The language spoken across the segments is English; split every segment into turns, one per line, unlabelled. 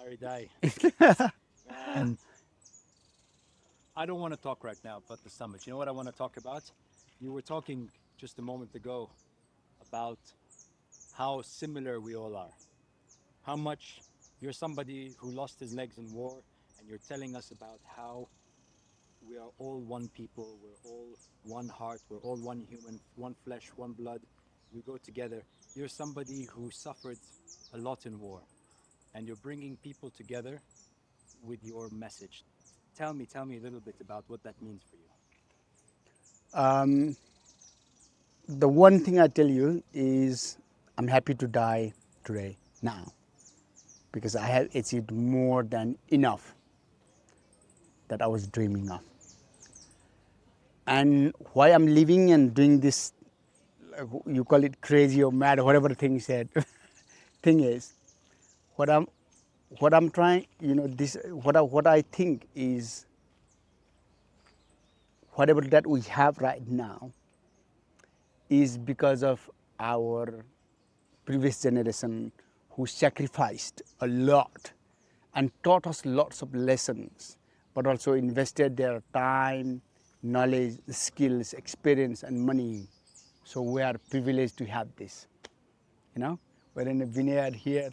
Hari die. And I don't want to talk right now about the summit. You know what I want to talk about? You were talking just a moment ago about how similar we all are. How much you're somebody who lost his legs in war, and you're telling us about how we are all one people, we're all one heart, we're all one human, one flesh, one blood. We go together. You're somebody who suffered a lot in war, and you're bringing people together with your message. Tell me a little bit about what that means for you.
Um, the one thing I tell you is I'm happy to die today, now, because I have achieved more than enough that I was dreaming of. And why I'm living and doing this, you call it crazy or mad or whatever thing said, thing is, what I'm, what I'm trying, this, what I think is whatever that we have right now is because of our previous generation who sacrificed a lot and taught us lots of lessons, but also invested their time, knowledge, skills, experience, and money. So we are privileged to have this. We're in a vineyard here.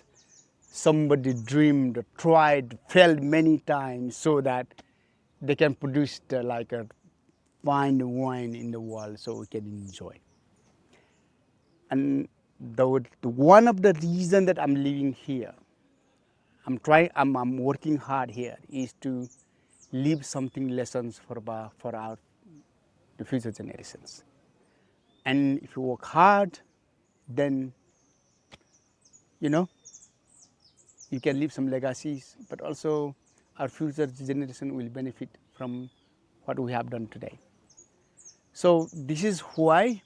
Somebody dreamed, tried, failed many times so that they can produce like a fine wine in the world so we can enjoy. And one of the reasons that I'm living here, I'm working hard here, is to leave something lessons for our the future generations. And if you work hard, then you know you can leave some legacies, but also our future generation will benefit from what we have done today. So this is why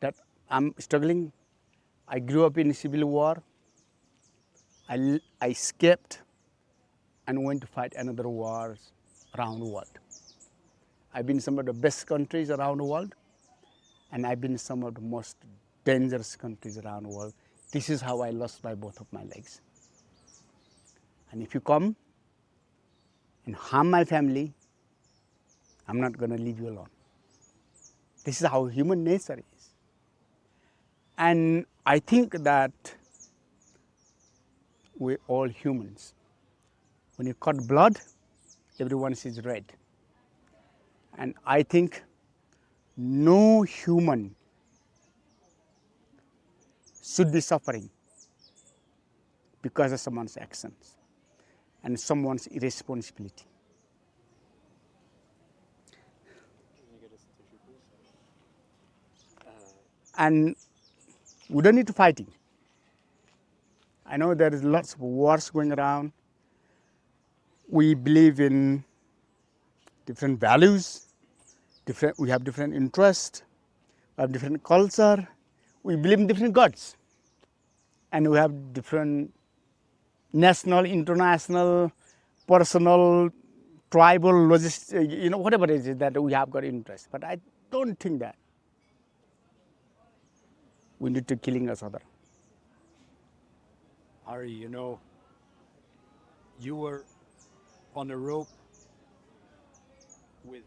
that I'm struggling. I grew up in civil war. I escaped and went to fight another wars around the world. I've been some of the best countries around the world, and I've been some of the most dangerous countries around the world. This is how I lost my both of my legs. And if you come and harm my family, I'm not going to leave you alone. This is how human nature is. And I think that we're all humans. When you cut blood, everyone sees red. And I think no human should be suffering because of someone's actions and someone's irresponsibility. And we don't need to fighting. I know there is lots of wars going around. We believe in different values, we have different interests, we have different culture, we believe in different gods, and we have different national, international, personal, tribal, whatever it is that we have got interest. But I don't think that we need to killing each other.
Hari, you were on a rope with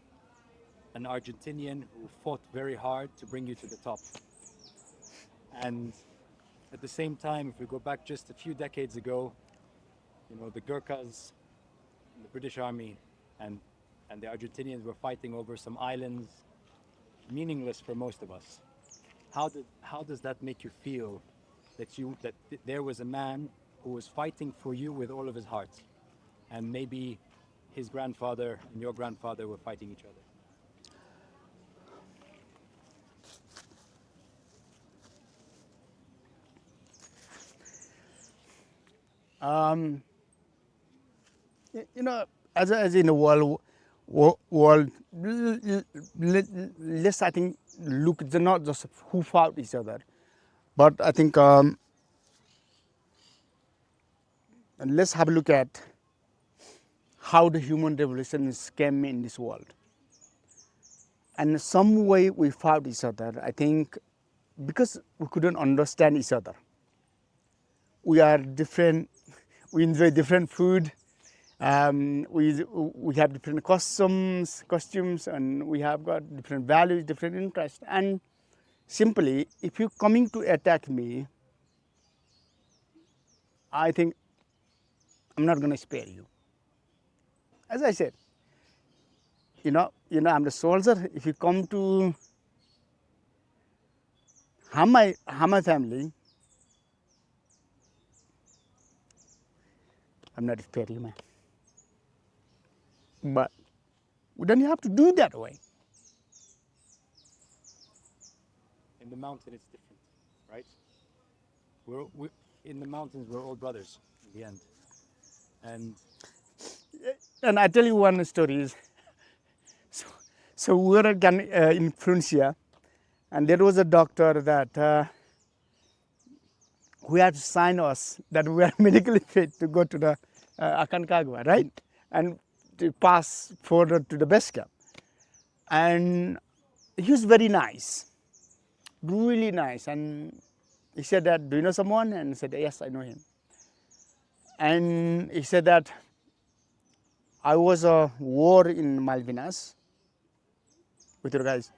an Argentinian who fought very hard to bring you to the top. And at the same time, if we go back just a few decades ago, the Gurkhas, the British Army, and the Argentinians were fighting over some islands, meaningless for most of us. How does that make you feel that there was a man who was fighting for you with all of his heart, and maybe his grandfather and your grandfather were fighting each other?
As in the world, let's I think look not just who fought each other, but I think let's have a look at how the human revolutions came in this world. And some way we fought each other, I think, because we couldn't understand each other. We are different. we enjoy different food. We have different costumes, and we have got different values, different interests. And simply, if you're coming to attack me, I think I'm not going to spare you. As I said, I'm the soldier. If you come to harm my family, I'm not sparing you, man. But we don't have to do that way.
In the mountain, it's different, right? We in the mountains. We're all brothers in the end,
And I tell you one story. So we were in Francia, and there was a doctor that who had to sign us that we are medically fit to go to the Aconcagua, right? And to pass further to the base camp. And he was very nice, really nice. And he said that, do you know someone? And I said, yes, I know him. And he said that I was a war in Malvinas with your guys.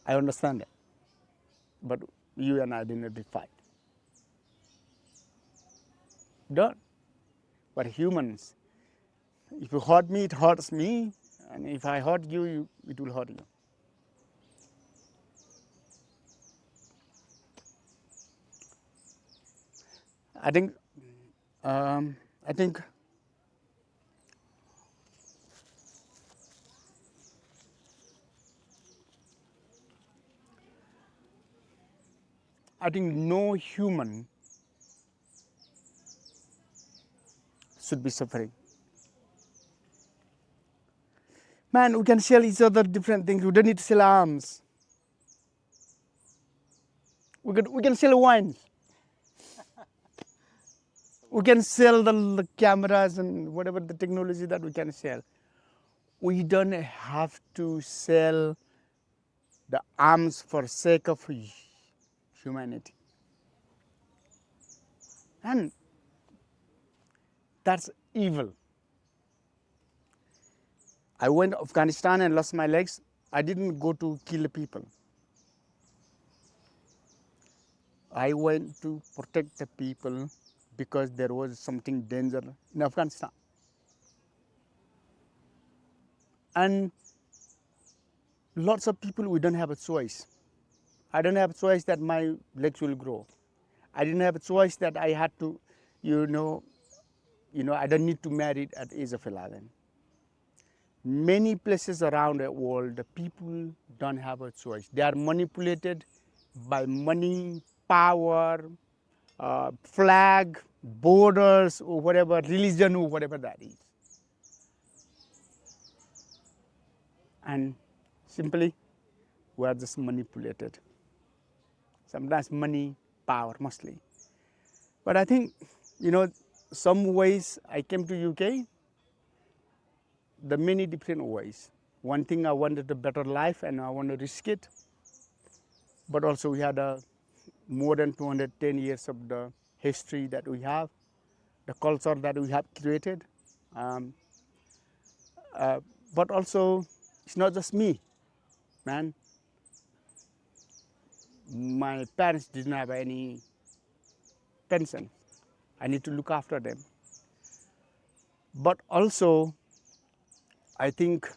I understand that. But you and I didn't fight. Don't. But humans, if you hurt me, it hurts me. And if I hurt you, it will hurt you. I think no human should be suffering. Man, we can sell each other different things. We don't need to sell arms. We can sell wine. We can sell the cameras and whatever the technology that we can sell. We don't have to sell the arms for sake of humanity. And that's evil. I went to Afghanistan and lost my legs. I didn't go to kill people. I went to protect the people because there was something danger in Afghanistan. And lots of people, we don't have a choice. I don't have a choice that my legs will grow. I didn't have a choice that I had to, I don't need to marry at the age of 11. Many places around the world, the people don't have a choice. They are manipulated by money, power, flag, borders, or whatever, religion, or whatever that is. And simply, we are just manipulated. Sometimes money, power, mostly. But I think, some ways I came to UK, the many different ways. One thing, I wanted a better life and I want to risk it. But also we had more than 210 years of the history that we have, the culture that we have created. But also, it's not just me, man. My parents didn't have any pension. I need to look after them. But also, I think,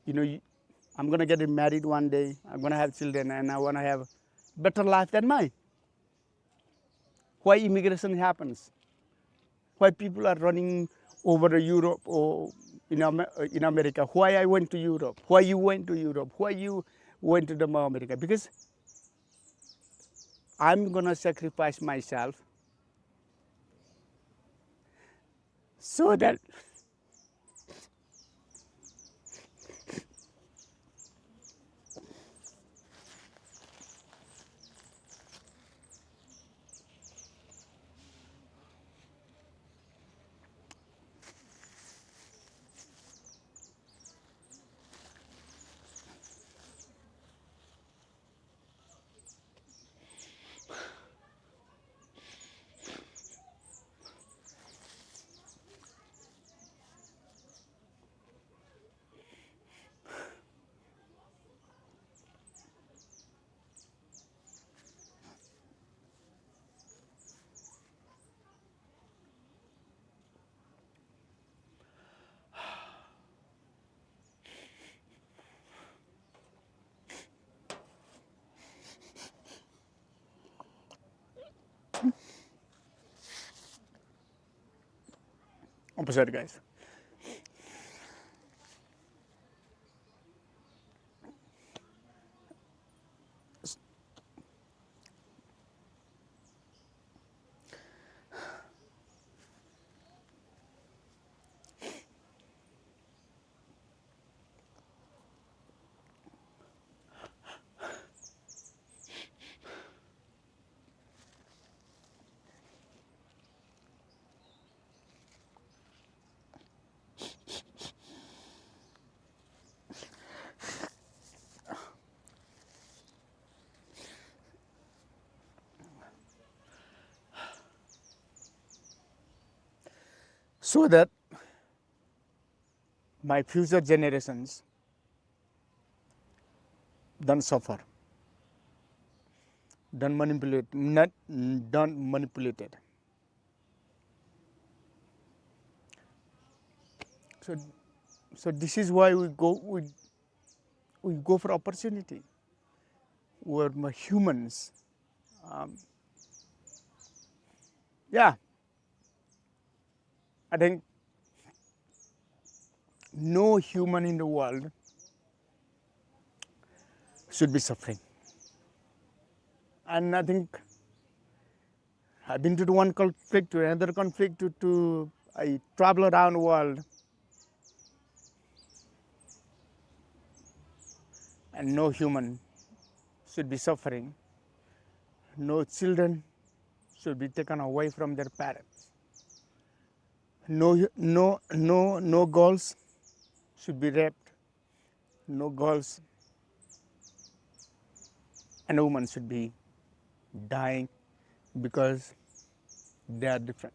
I'm going to get married one day. I'm going to have children, and I want to have a better life than mine. Why immigration happens? Why people are running over to Europe or in America? Why I went to Europe? Why you went to Europe? Why you went to America? Because I'm going to sacrifice myself so that Opposite, guys. So that my future generations don't suffer, don't manipulate it. So, so this is why we go for opportunity. We're humans. Yeah, I think no human in the world should be suffering. And I think I've been to one conflict to another conflict to I travel around the world, and no human should be suffering. No children should be taken away from their parents. No girls should be raped. No girls and women should be dying because they are different.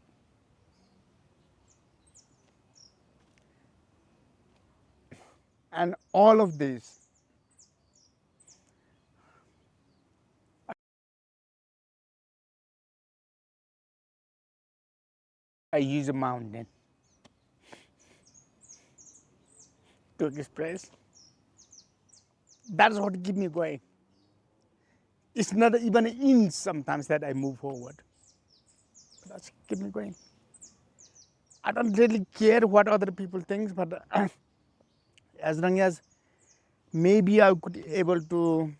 And all of this, I use a mountain to express. That's what keeps me going. It's not even an inch sometimes that I move forward. That's keep me going. I don't really care what other people think, but as long as maybe I could be able to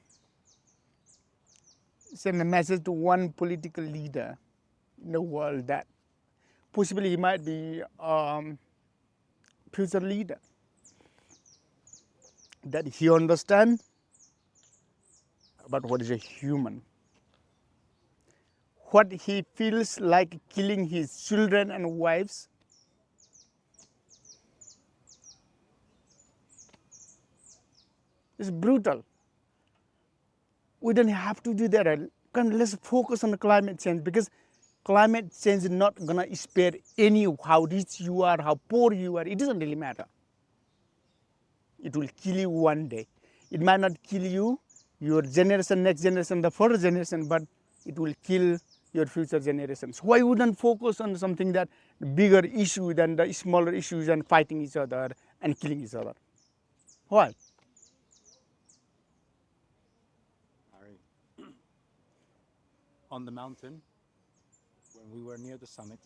send a message to one political leader in the world that possibly he might be future leader, that he understands about what is a human, what he feels like killing his children and wives. It's brutal. We don't have to do that. Let's focus on the climate change, because climate change is not going to spare any how rich you are, how poor you are. It doesn't really matter. It will kill you one day. It might not kill you, your generation, next generation, the further generation, but it will kill your future generations. Why wouldn't focus on something that bigger issue than the smaller issues and fighting each other and killing each other? Why?
Hari, on the mountain, when we were near the summit,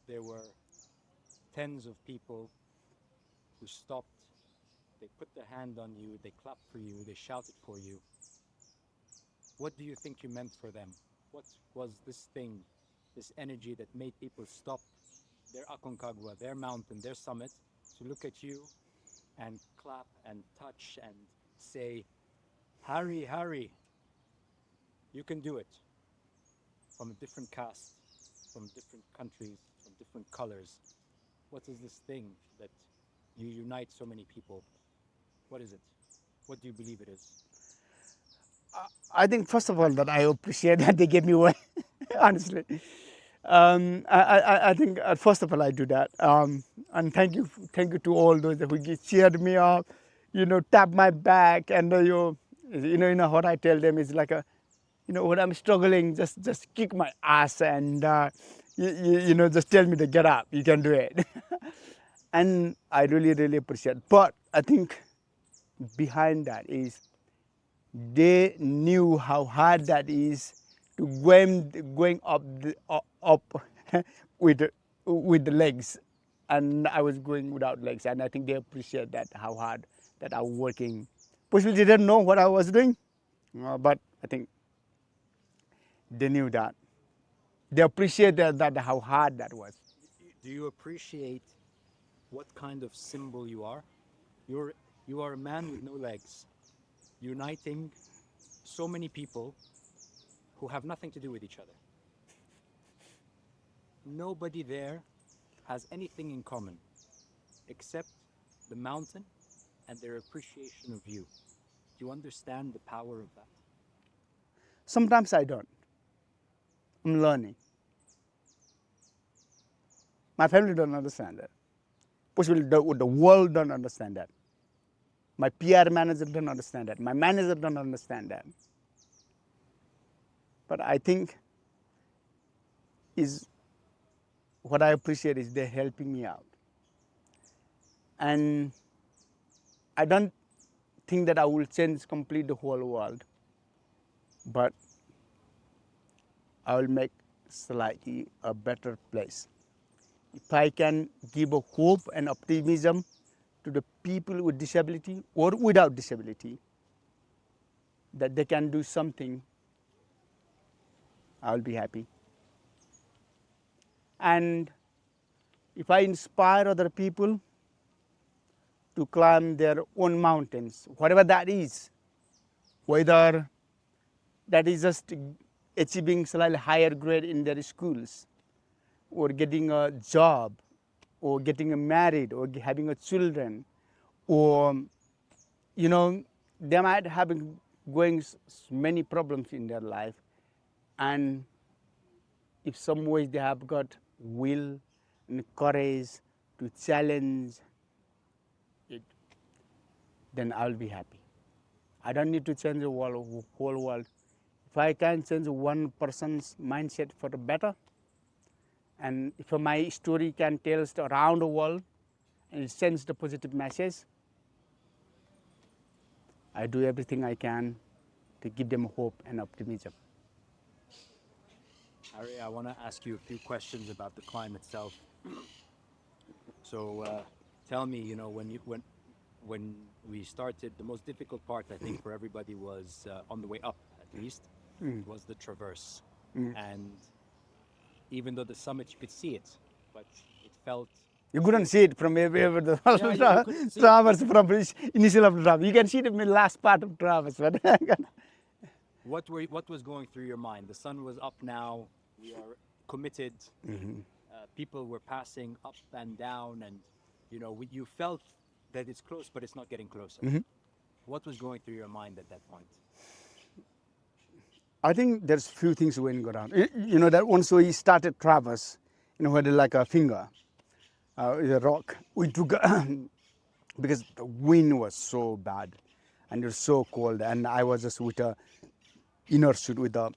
there were tens of people who stopped. They put their hand on you, they clapped for you, they shouted for you. What do you think you meant for them? What was this thing, this energy that made people stop their Aconcagua, their mountain, their summit, to look at you and clap and touch and say, Hari, Hari, you can do it. From a different caste, from different countries, from different colors. What is this thing that you unite so many people? What is it? What do you believe it is?
I think first of all that I appreciate that they gave me one, honestly. I think first of all I do that, and thank you to all those who cheered me up, tap my back, and what I tell them is like when I'm struggling, just kick my ass and just tell me to get up, you can do it, and I really appreciate. But I think behind that is they knew how hard that is to going up with with the legs, and I was going without legs, and I think they appreciate that, how hard that I was working. Possibly they didn't know what I was doing, but I think they knew that. They appreciated that how hard that was.
Do you appreciate what kind of symbol you are? You're you are a man with no legs, uniting so many people who have nothing to do with each other. Nobody there has anything in common except the mountain and their appreciation of you. Do you understand the power of that?
Sometimes I don't. I'm learning. My family don't understand that. Possibly the world don't understand that. My PR manager don't understand that. My manager don't understand that. But I think is what I appreciate is they're helping me out. And I don't think that I will change complete the whole world, but I will make slightly a better place. If I can give a hope and optimism to the people with disability or without disability, that they can do something, I'll be happy. And if I inspire other people to climb their own mountains, whatever that is, whether that is just achieving slightly higher grade in their schools, or getting a job, or getting married, or having a children, or you know, they might have been going many problems in their life, and if some ways they have got will and courage to challenge it, then I'll be happy. I don't need to change the whole world. If I can change one person's mindset for the better, and if my story can tell around the world and it sends the positive message, I do everything I can to give them hope and optimism.
Hari, I want to ask you a few questions about the climb itself. So tell me, when we started, the most difficult part I think for everybody was on the way up, at least, was the traverse. And even though the summit you could see it, but it felt
You couldn't see it from wherever the
you couldn't see it.
traverse from initial of the traverse. You can see the last part of traverse. But
what was going through your mind? The sun was up now. We are committed. People were passing up and down, and you felt that it's close, but it's not getting closer. What was going through your mind at that point?
I think there's few things going around. You know that once we started traverse, where there's like a finger, a rock, we took because the wind was so bad, and it was so cold, and I was just with a inner suit with the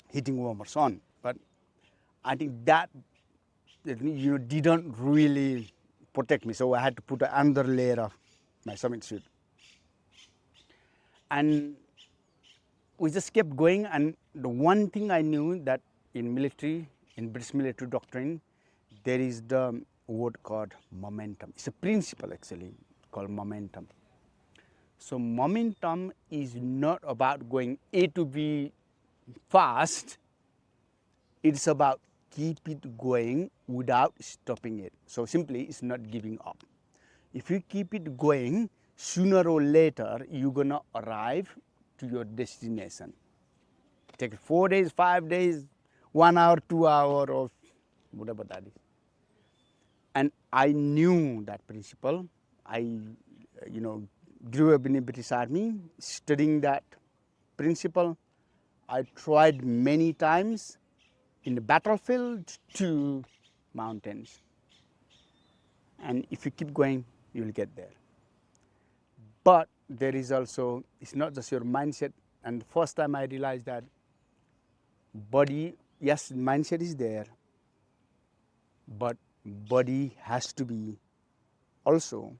heating warmers on. But I think that didn't really protect me, so I had to put another layer of my summit suit. And we just kept going, and the one thing I knew that in military, in British military doctrine, there is the word called momentum. It's a principle actually called momentum. So momentum is not about going A to B fast. It's about keep it going without stopping it. So simply, it's not giving up. If you keep it going, sooner or later, you're gonna arrive to your destination. Take 4 days, 5 days, 1 hour, 2 hours, or whatever that is. And I knew that principle. I, grew up in the British Army, studying that principle. I tried many times in the battlefield to mountains. And if you keep going, you'll get there. But there is also, it's not just your mindset. And the first time I realized that body, yes, mindset is there, but body has to be also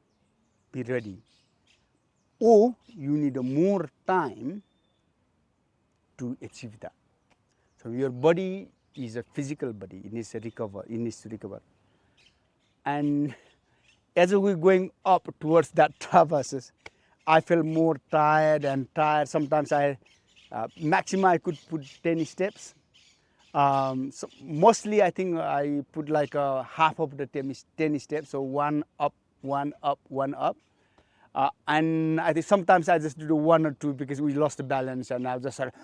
be ready. Or you need more time to achieve that. So your body is a physical body. It needs to recover. It needs to recover. And as we're going up towards that traverses, I felt more tired and tired. Sometimes maximum I could put 10 steps. So mostly I think I put like half of the 10 steps, so one up, one up, one up. And I think sometimes I just do one or two because we lost the balance, and I just sort of,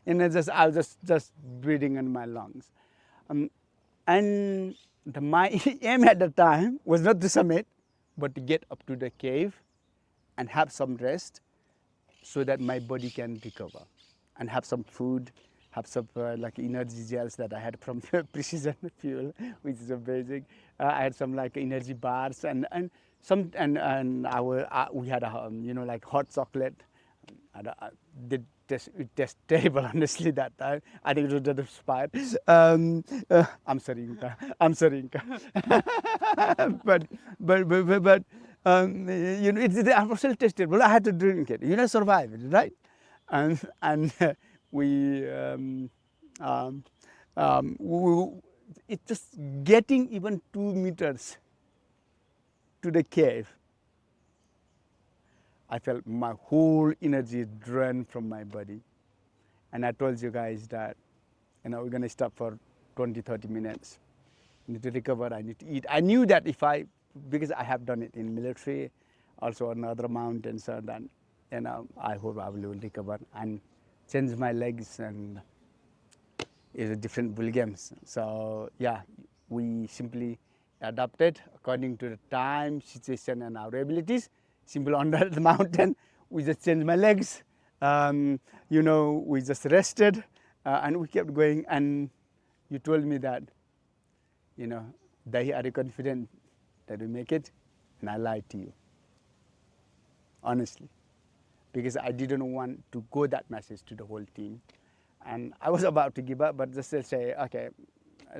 and I was just breathing in my lungs. And my aim at the time was not to summit, but to get up to the cave and have some rest so that my body can recover and have some food, have some like energy gels that I had from the precision fuel, which is amazing. I had some like energy bars and we had a like hot chocolate. And it tastes terrible, honestly, that time. I think it was just expired. I'm sorry, Inka. I'm sorry, Inka. but I was still tasted. Well, I had to drink it. Survive it, right? And it's just getting even 2 meters to the cave. I felt my whole energy drained from my body. And I told you guys that, we're going to stop for 20, 30 minutes. I need to recover, I need to eat. I knew that because I have done it in military, also on other mountains, so then, I hope I will recover and change my legs, and it's a different bull games. So yeah, we simply adapted according to the time, situation, and our abilities. Simple under the mountain, we just changed my legs. We just rested, and we kept going. And you told me that, Dahi, are you confident that we make it? And I lied to you, honestly, because I didn't want to go that message to the whole team. And I was about to give up, but just say, okay,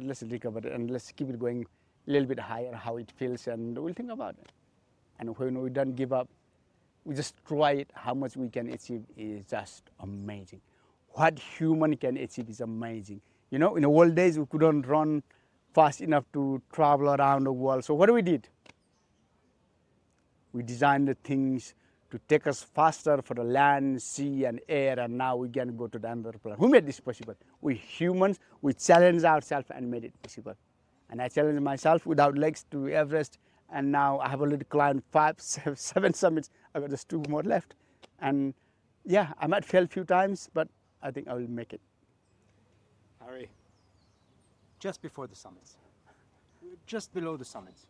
let's recover it and let's keep it going a little bit higher, how it feels, and we'll think about it. And when we don't give up, we just try it. How much we can achieve is just amazing. What human can achieve is amazing. In the old days, we couldn't run fast enough to travel around the world. So what did? We designed the things to take us faster for the land, sea, and air, and now we can go to the other planet. Who made this possible? We humans, we challenged ourselves and made it possible. And I challenged myself without legs to Everest, and now I have already climbed 5, 7 summits. I've got just 2 more left. And yeah, I might fail a few times, but I think I will make it.
Hari, just before the summits, just below the summits,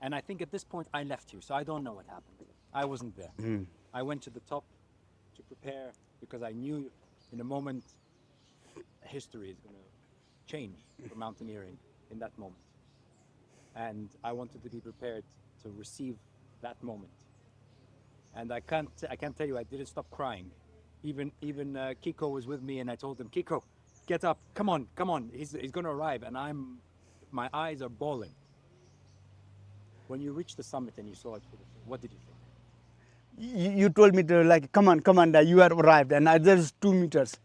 and I think at this point I left you, so I don't know what happened. I wasn't there. I went to the top to prepare because I knew in a moment history is going to change for mountaineering in that moment. And I wanted to be prepared to receive that moment. And I can't tell you, I didn't stop crying. Even Kiko was with me, and I told him, Kiko, get up, come on, he's going to arrive. And my eyes are bawling. When you reached the summit and you saw it, what did you think?
You told me to come on, Dad, you have arrived, and there's 2 meters.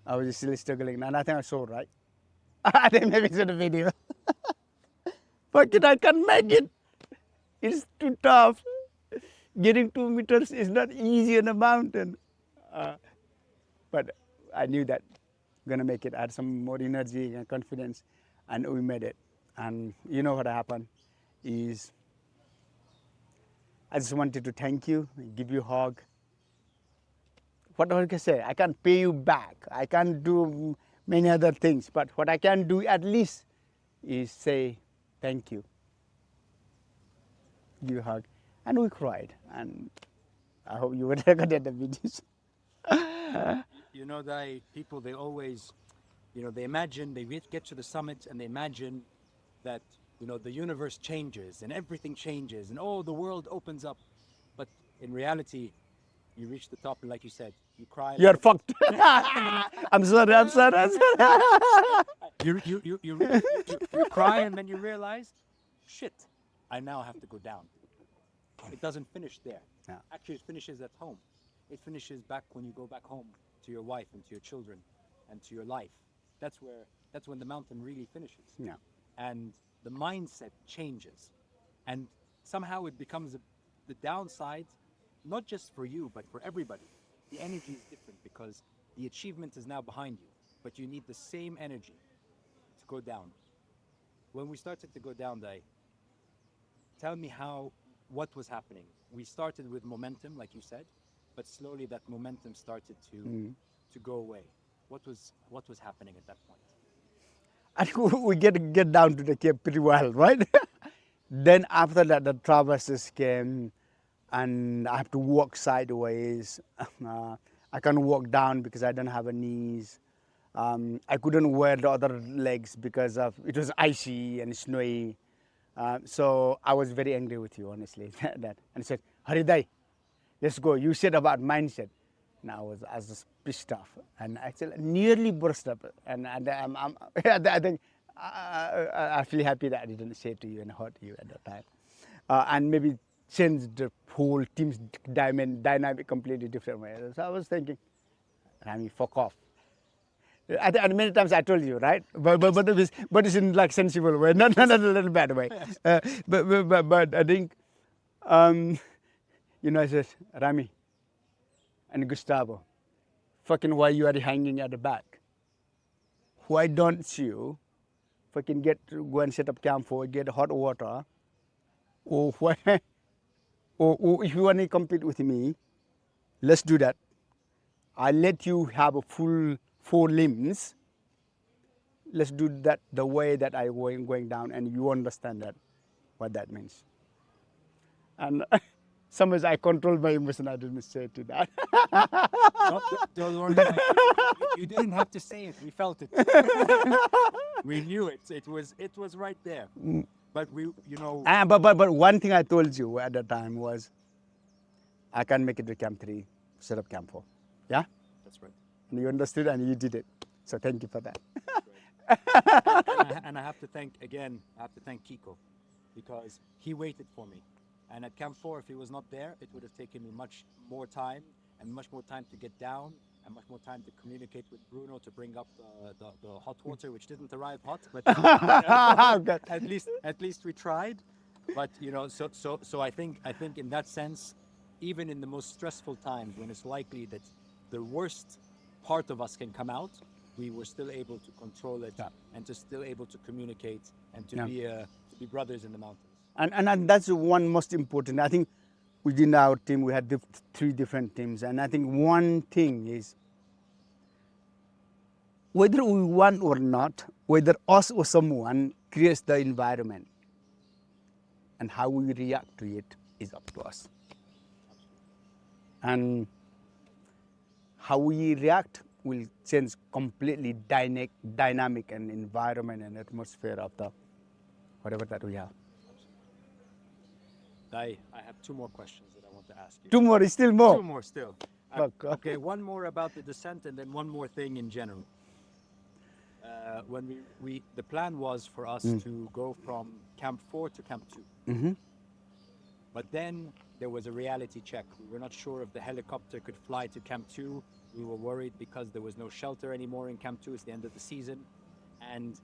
I was still struggling, and I think I saw, right? I think maybe it's in the video. But I can't make it. It's too tough. Getting 2 meters is not easy on a mountain. But I knew that I'm going to make it. I had some more energy and confidence, and we made it. And you know what happened is I just wanted to thank you, give you a hug. What I can say, I can't pay you back. I can't do many other things. But what I can do at least is say thank you. Give you a hug. And we cried. And I hope you would recorded the videos.
People, they always, they imagine, they get to the summit and they imagine that, the universe changes and everything changes and the world opens up. But in reality, you reach the top and like you said, you cry.
You're fucked. I'm sorry.
You cry and then you realize, shit, I now have to go down. It doesn't finish there.
Yeah.
Actually, it finishes at home. It finishes back when you go back home to your wife and to your children and to your life. that's when the mountain really finishes.
Yeah.
And the mindset changes, and somehow it becomes the downside, not just for you but for everybody. The energy is different because the achievement is now behind you, but you need the same energy to go down. When we started to go down, Dai, tell me what was happening. We started with momentum, like you said, but slowly that momentum started to go away. What was happening at that point?
I think we get down to the cave pretty well, right? Then after that, the traverses came, and I have to walk sideways. I can't walk down because I don't have a knees. I couldn't wear the other legs because of it was icy and snowy. So I was very angry with you, honestly. And I said, Haridai, let's go. You said about mindset. And I was just pissed off, and actually nearly burst up. And I think I feel happy that I didn't say to you and hurt you at that time, and maybe change the whole team's dynamic completely different way. So I was thinking, Rami, fuck off. And many times I told you, right? But it's in like sensible way, not a little bad way. But I think, I said, Rami and Gustavo, fucking why you are hanging at the back? Why don't you fucking go and set up camp for, get hot water, or why, or if you want to compete with me, let's do that. I'll let you have a full 4 limbs. Let's do that the way that I going down, and you understand that what that means. And sometimes I control my emotion. I didn't say to that.
Don't worry. You didn't have to say it. We felt it. We knew it. It was right there. But
But one thing I told you at the time was, I can make it to Camp 3, set up Camp 4. Yeah?
That's right.
And you understood and you did it. So thank you for that.
And I have to thank Kiko, because he waited for me. And at Camp 4, if he was not there, it would have taken me much more time to get down, and much more time to communicate with Bruno to bring up the hot water, which didn't arrive hot, but at least we tried. But so I think in that sense, even in the most stressful times, when it's likely that the worst part of us can come out, we were still able to control it, and to still able to communicate, and to be brothers in the mountains.
And that's one most important. I think within our team we had 3 different teams, and I think one thing is, whether we want or not, whether us or someone creates the environment, and how we react to it is up to us. And how we react will change completely dynamic and environment and atmosphere of the whatever that we have.
I have 2 more questions that I want to ask you.
2 more, still more.
2 more still. Okay, one more about the descent, and then one more thing in general. When the plan was for us to go from Camp 4 to Camp 2.
Mm-hmm.
But then there was a reality check. We were not sure if the helicopter could fly to Camp 2. We were worried because there was no shelter anymore in Camp 2. It's the end of the season. And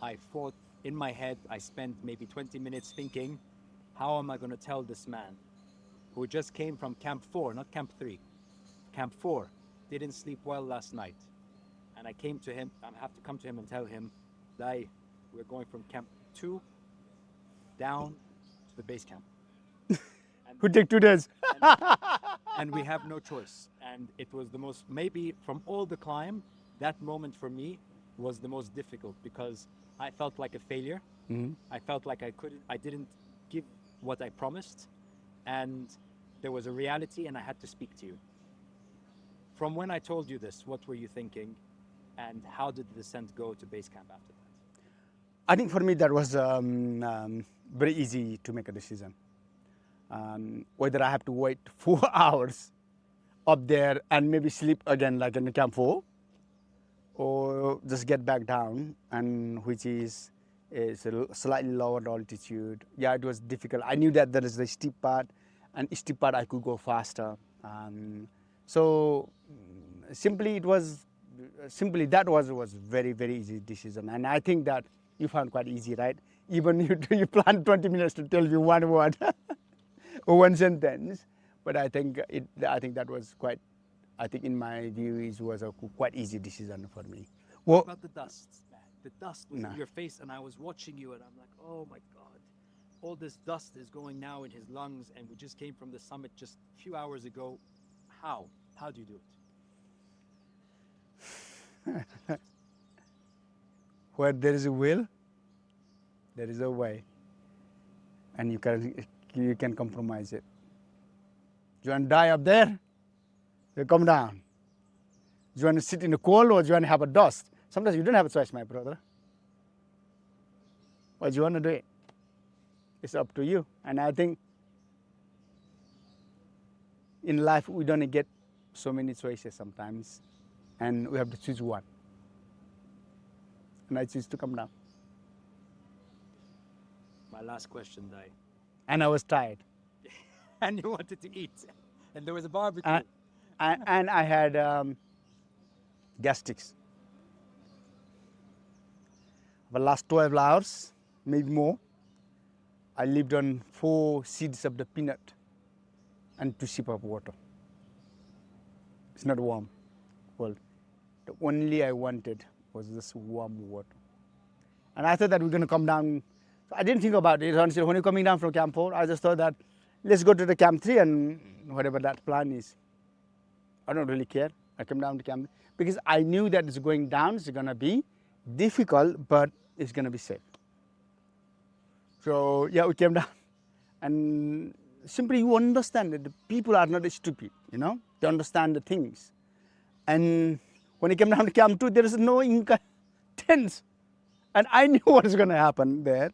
I thought in my head, I spent maybe 20 minutes thinking, how am I going to tell this man who just came from Camp 4, not Camp 3, Camp 4, didn't sleep well last night. And I came to him, I have to come to him and tell him, Dai, we're going from Camp 2 down to the base camp.
Who take 2 days?
And we have no choice. And it was the most, maybe from all the climb, that moment for me was the most difficult, because I felt like a failure.
Mm-hmm.
I felt like I didn't give what I promised, and there was a reality, and I had to speak to you. From when I told you this, what were you thinking, and how did the descent go to base camp after that?
I think for me that was very easy to make a decision. Whether I have to wait 4 hours up there and maybe sleep again like in the Camp 4, or just get back down, and which is a slightly lower altitude. Yeah, it was difficult. I knew that there is the steep part, and steep part I could go faster. So simply it was simply that was very, very easy decision. And I think that you found quite easy, right? Even you planned 20 minutes to tell you one word or one sentence. But I think that was quite, I think in my view, it was a quite easy decision for me.
What
Well,
about the dust, man? The dust was
Nah.
in your face, and I was watching you, and I'm like, oh my God, all this dust is going now in his lungs, and we just came from the summit just a few hours ago. How? How do you do it?
where there is a will, there is a way, and you can compromise it. Do you want to die up there? You come down. Do you want to sit in the cold, or do you want to have a dust? Sometimes you don't have a choice, my brother. What do you want to do it? It's up to you. And I think in life we don't get so many choices sometimes, and we have to choose one. And I choose to come down.
My last question, Dai.
And I was tired.
And you wanted to eat, and there was a barbecue.
And I had gastrics. The last 12 hours, maybe more, I lived on 4 seeds of the peanut and 2 sips of water. It's not warm. Well, the only I wanted was this warm water. And I thought that we're going to come down. So I didn't think about it. Honestly, when you're coming down from Camp 4, I just thought that let's go to the Camp 3 and whatever that plan is. I don't really care. I come down to Camp 3 because I knew that it's going down. It's going to be difficult, but it's going to be safe. So yeah, we came down, and simply you understand that the people are not stupid, you know, they understand the things. And when it came down to Camp 2, there is no tense, and I knew what is going to happen there,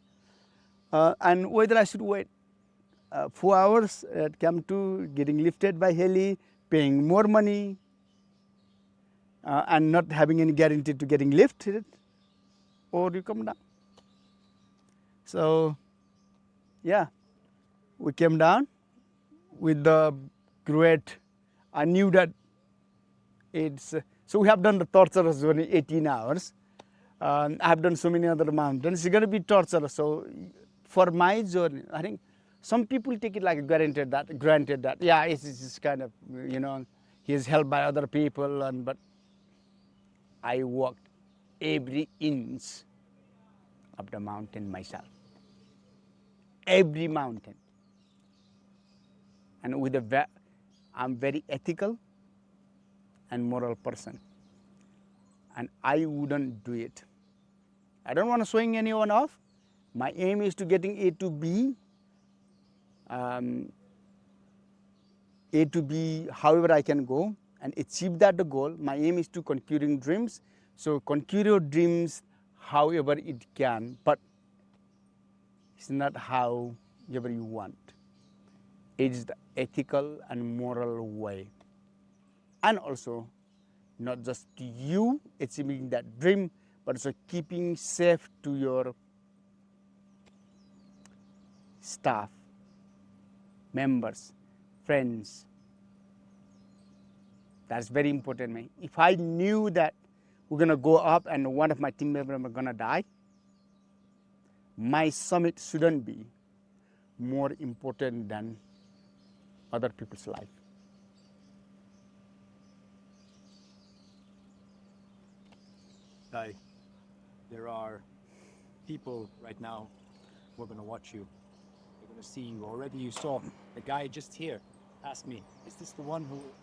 and whether I should wait 4 hours at Camp 2, getting lifted by heli, paying more money, and not having any guarantee to getting lifted, or you come down. So, yeah, we came down with the great, I knew that it's, so we have done the torturous journey 18 hours. I have done so many other mountains. It's going to be torturous. So for my journey, I think some people take it like granted that, yeah, it's kind of, you know, he's helped by other people, but I walked every inch of the mountain myself. Every mountain. And I'm very ethical and moral person. And I wouldn't do it. I don't want to swing anyone off. My aim is to getting A to B, however I can go and achieve that the goal. My aim is to conquering dreams. So conquer your dreams however it can, but it's not however you want. It is the ethical and moral way. And also, not just you achieving that dream, but also keeping safe to your staff, members, friends. That's very important, man. If I knew that we're going to go up and one of my team members are going to die, my summit shouldn't be more important than other people's life.
Dai, there are people right now who are going to watch you. They're going to see you. Already you saw the guy just here asked me, is this the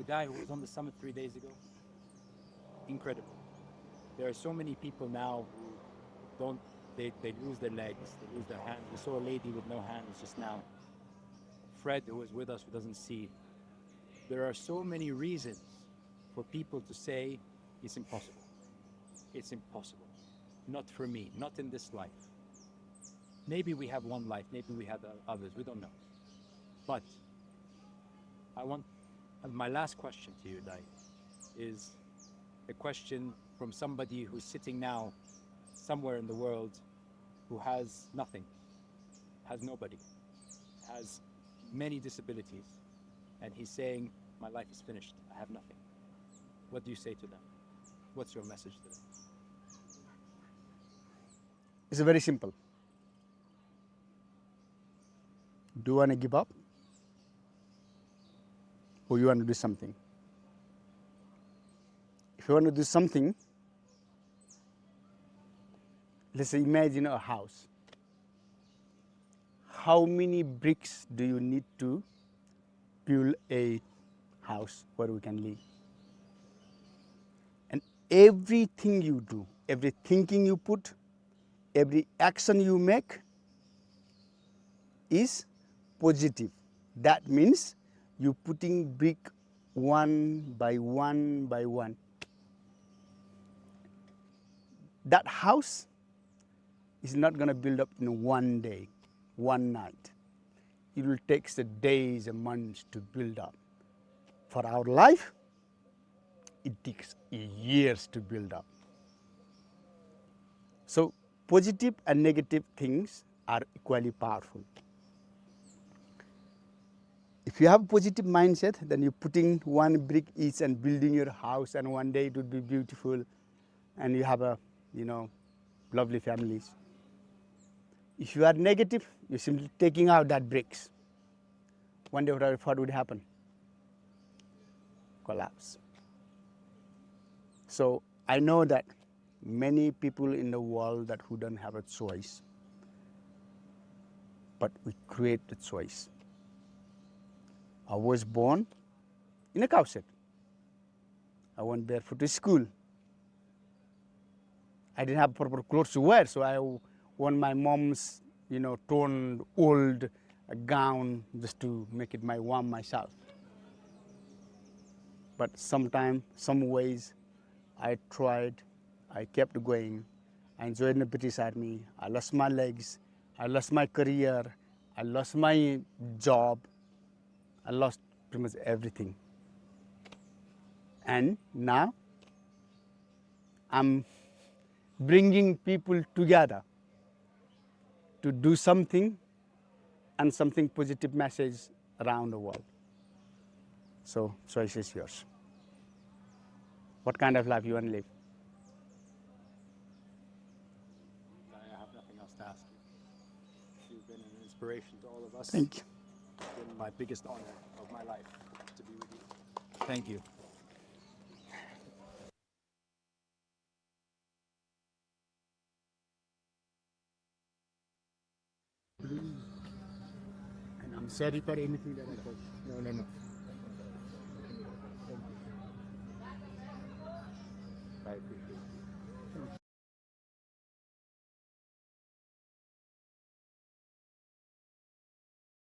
guy who was on the summit 3 days ago? Incredible. There are so many people now who they lose their legs, they lose their hands. We saw a lady with no hands just now. Fred, who was with us, who doesn't see. There are so many reasons for people to say it's impossible. It's impossible. Not for me, not in this life. Maybe we have one life, maybe we have others, we don't know. But my last question to you, Dai, is a question from somebody who's sitting now somewhere in the world who has nothing, has nobody, has many disabilities, and he's saying, my life is finished, I have nothing. What do you say to them? What's your message today?
It's very simple. Do you want to give up? Or you want to do something? If you want to do something, let's say imagine a house. How many bricks do you need to build a house where we can live? And everything you do, every thinking you put, every action you make is positive. That means you're putting brick one by one by one. That house is not going to build up in one day, one night. It will take the days and months to build up. For our life, it takes years to build up. So positive and negative things are equally powerful. If you have a positive mindset, then you're putting one brick each and building your house, and one day it would be beautiful, and you have a, lovely families. If you are negative, you're simply taking out that bricks. One day what would happen? Collapse. So I know that many people in the world that who don't have a choice, but we create the choice. I was born in a cow shed. I went barefoot to school. I didn't have proper clothes to wear, so I wore my mom's, torn old gown just to make it warm myself. But sometimes, some ways, I tried, I kept going. I joined the British Army. I lost my legs. I lost my career. I lost my job. I lost pretty much everything. And now I'm bringing people together to do something and something positive message around the world. So choice is yours. What kind of life you want to live?
I have nothing else to ask you. You've been an inspiration to all of us.
Thank you.
It's been my biggest honor of my life to be with you. Thank you.
And I'm sorry for anything that I caused.
No. I appreciate it.